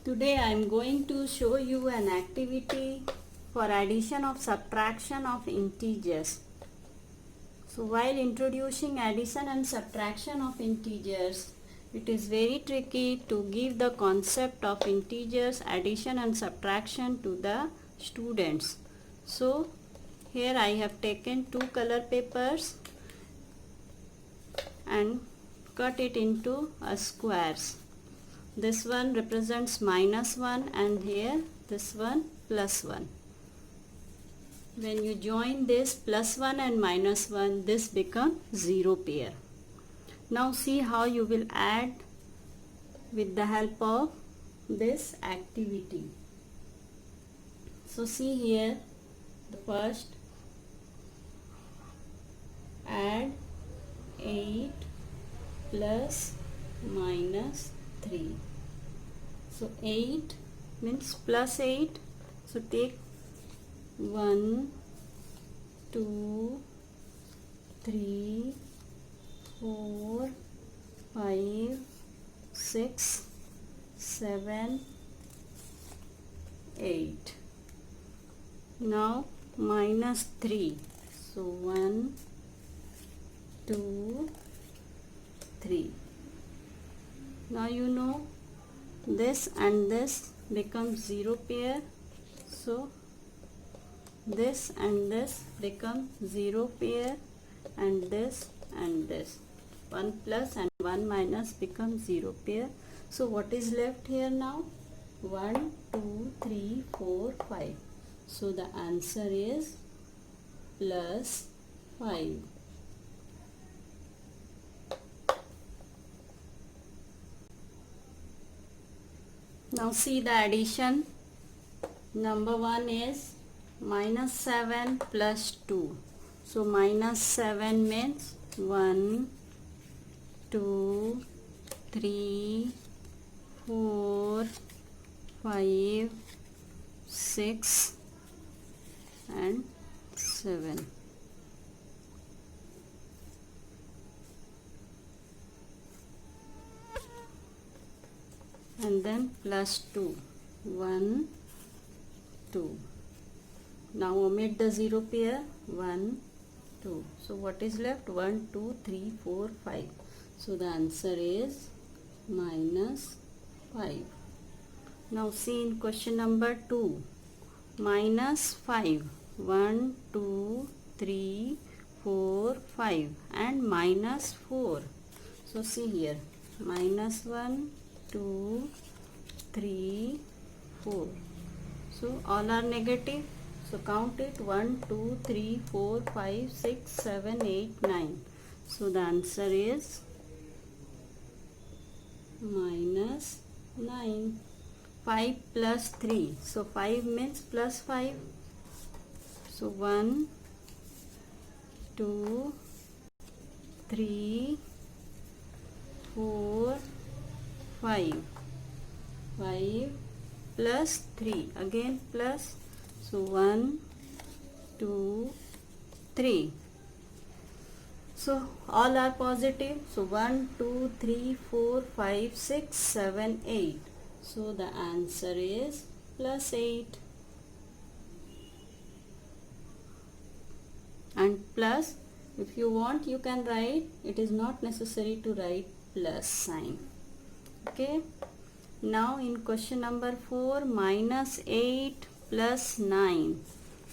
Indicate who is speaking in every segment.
Speaker 1: Today I am going to show you an activity for addition or subtraction of integers. So while introducing addition and subtraction of integers, it is very tricky to give the concept of integers addition and subtraction to the students. So here I have taken two color papers and cut it into squares. This one represents -1 and here this one +1. When you join this +1 and -1, this becomes 0 pair. Now see how you will add with the help of this activity. So see here, the first, add 8 plus -3. So 8 means +8. So take 1, 2, 3, 4, 5, 6, 7, 8. Now -3. So 1, 2, 3. Now you know this and this becomes 0 pair. So this and this become 0 pair, and this and this 1 plus and 1 minus become 0 pair. So what is left here now? 1, 2, 3, 4, 5. So the answer is +5. Now see the addition. Number 1 is -7 plus 2. So -7 means 1, 2, 3, 4, 5, 6 and 7. And then +2, 1, 2. Now omit the 0 pair, 1, 2. So what is left? 1, 2, 3, 4, 5. So the answer is -5. Now see in question number 2. -5. 1, 2, 3, 4, 5 and -4. So see here, -1, 2, 3, 4. So all are negative. So count it, 1, 2, 3, 4, 5, 6, 7, 8, 9. So the answer is -9. 5 plus 3. So 5 means +5. So 1, 2, 3, 4, 5. 5 plus 3. Again plus. So 1, 2, 3. So all are positive. So 1, 2, 3, 4, 5, 6, 7, 8. So the answer is +8. And plus, if you want, you can write. It is not necessary to write plus sign. Okay. Now in question number 4, -8 plus 9.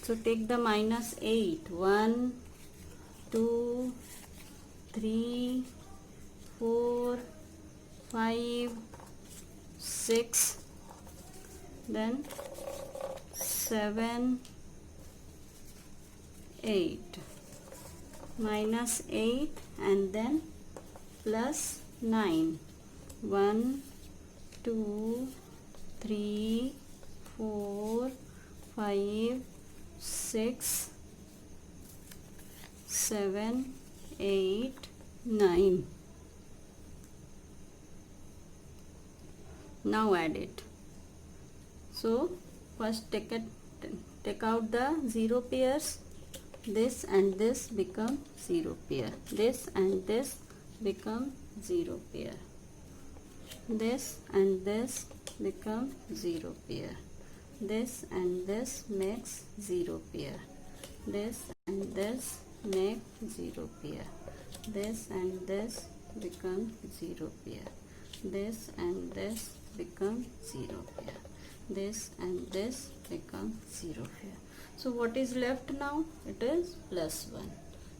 Speaker 1: So take the -8. 1, 2, 3, 4, 5, 6, then 7, 8. -8 and then +9. 1, 2, 3, 4, 5, 6, 7, 8, 9. Now add it. So first take out the 0 pairs. This and this become 0 pair. This and this become 0 pair. This and this become 0 pair. This and this makes 0 pair. This and this make 0 pair. This and this become 0 pair. This and this become 0 pair. This and this become 0 pair. So what is left now? It is plus 1.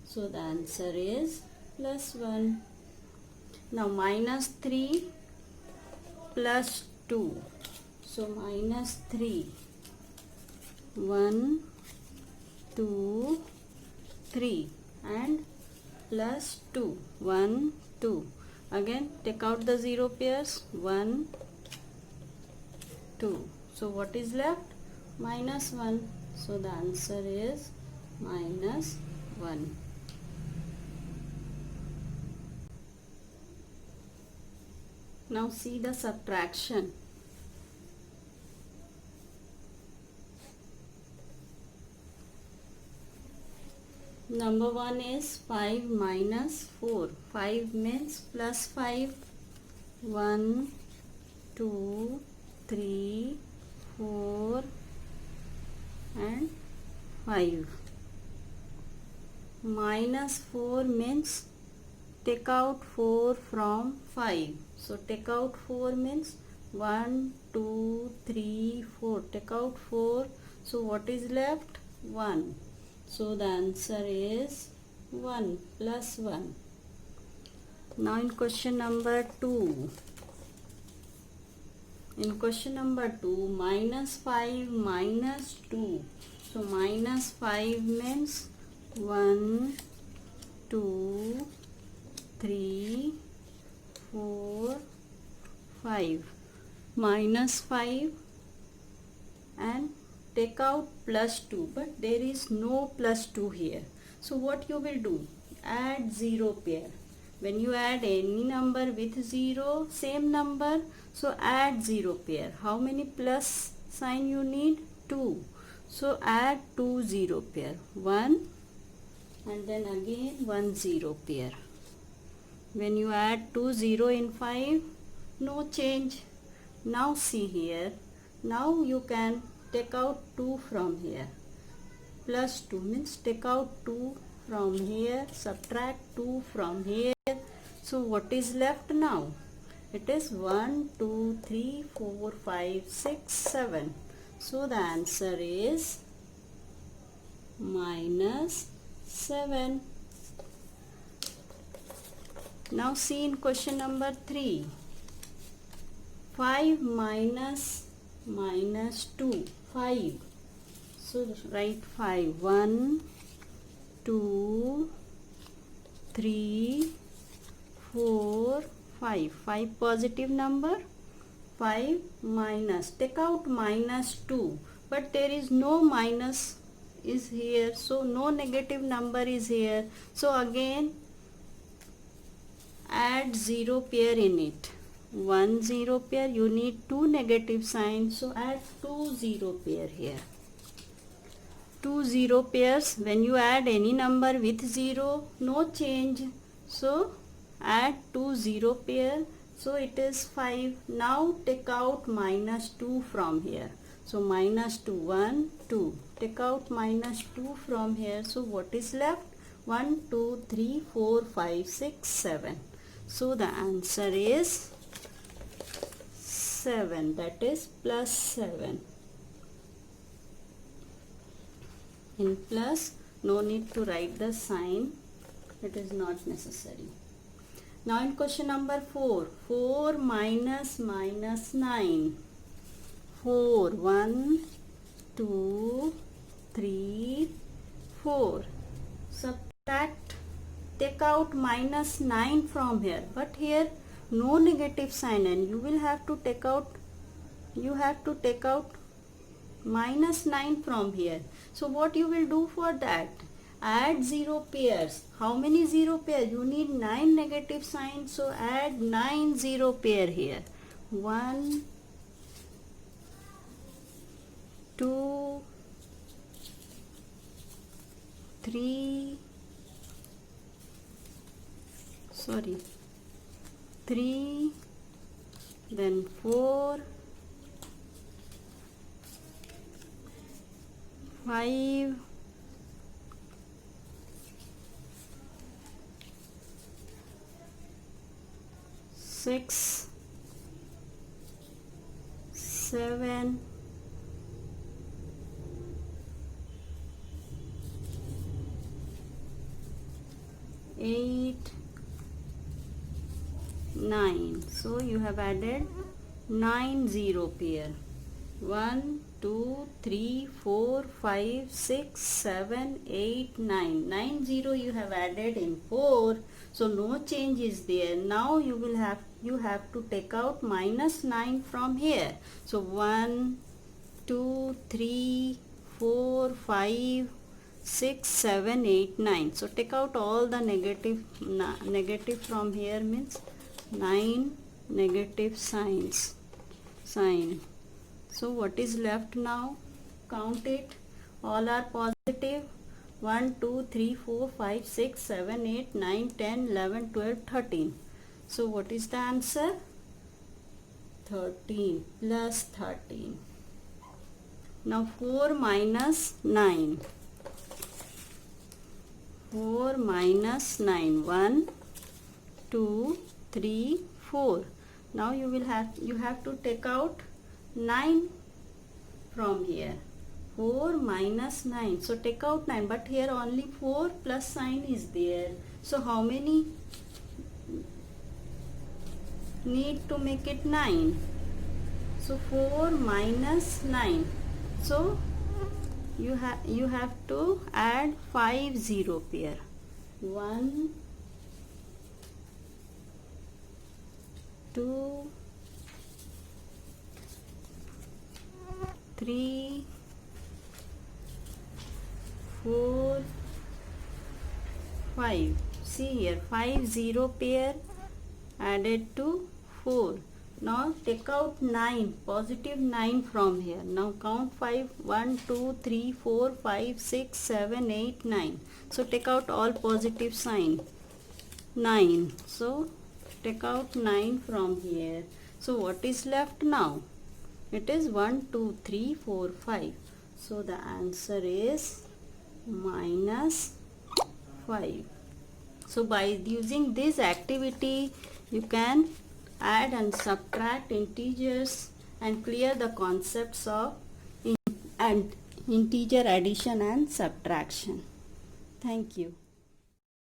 Speaker 1: So the answer is plus 1. Now minus 3 plus 2. So minus 3. 1, 2, 3 and plus 2. 1, 2. Again take out the 0 pairs. 1, 2. So what is left? Minus 1. So the answer is minus 1. Now see the subtraction. Number 1 is 5 minus 4. 5 means plus 5. 1, 2, 3, 4 and 5. Minus 4 means take out 4 from 5. So take out 4 means 1, 2, 3, 4. Take out 4. So what is left? 1. So the answer is 1 plus 1. Now in question number 2. In question number 2, minus 5 minus 2. So minus 5 means 1, 2, 3, 4, 5. Minus 5 and take out plus 2. But there is no plus 2 here. So what you will do? Add 0 pair. When you add any number with 0, same number, so add 0 pair. How many plus sign you need? 2. So add 2 0 pair. 1 and then again 1 0 pair. When you add 2 0 in 5, no change. Now see here. Now you can take out 2 from here. Plus 2 means take out 2 from here. Subtract 2 from here. So what is left now? It is 1, 2, 3, 4, 5, 6, 7. So the answer is minus 7. Now see in question number 3. 5 minus 2. 5. So write 5. 1, 2, 3, 4, 5. 5 positive number. 5 minus. Take out minus 2. But there is no minus is here. So no negative number is here. So again add 0 pair in it. 1 0 pair. You need 2 negative signs. So add 2 0 pair here. 2 0 pairs. When you add any number with 0, no change. So add 2 0 pair. So it is 5. Now take out minus 2 from here. So minus 2. 1, 2. Take out minus 2 from here. So what is left? 1, 2, 3, 4, 5, 6, 7. So the answer is 7. That is plus 7. In plus, no need to write the sign. It is not necessary. Now in question number 4. 4 minus 9. 4. 1, 2, 3, 4. Subtract. Take out minus 9 from here. But here no negative sign and you will have to take out. You have to take out minus 9 from here. So what you will do for that? Add 0 pairs. How many 0 pairs? You need 9 negative signs. So add 9 0 pair here. 1, 2, 3, 3, then 4, 5 6 7 8 9. So you have added 9 zero pair. 1 2 3 4 5 6 7 8 9. 9 zero you have added in 4. So no change is there. Now you have to take out minus 9 from here. So 1 2 3 4 5 6 7 8 9. So take out all the negative from here, means 9 negative sign. So what is left now? Count it. All are positive. 1 2 3 4 5 6 7 8 9 10 11 12 13. So what is the answer? 13 plus 13. Now 4 minus 9. 4 minus 9. 1 2 3 4. Now you have to take out 9 from here. 4 minus 9. So take out 9, but here only 4 plus sign is there. So how many need to make it 9? So 4 minus 9. So you have to add 5 zero pair. 1 2 3 4 5. See here, 5 zero pair added to 4. Now take out 9, positive 9 from here. Now count 5. 1 2 3 4 5 6 7 8 9. So take out all positive sign. 9. So take out 9 from here. So what is left now? It is 1 2 3 4 5. So the answer is minus 5. So by using this activity, you can add and subtract integers and clear the concepts of integer addition and subtraction. Thank you.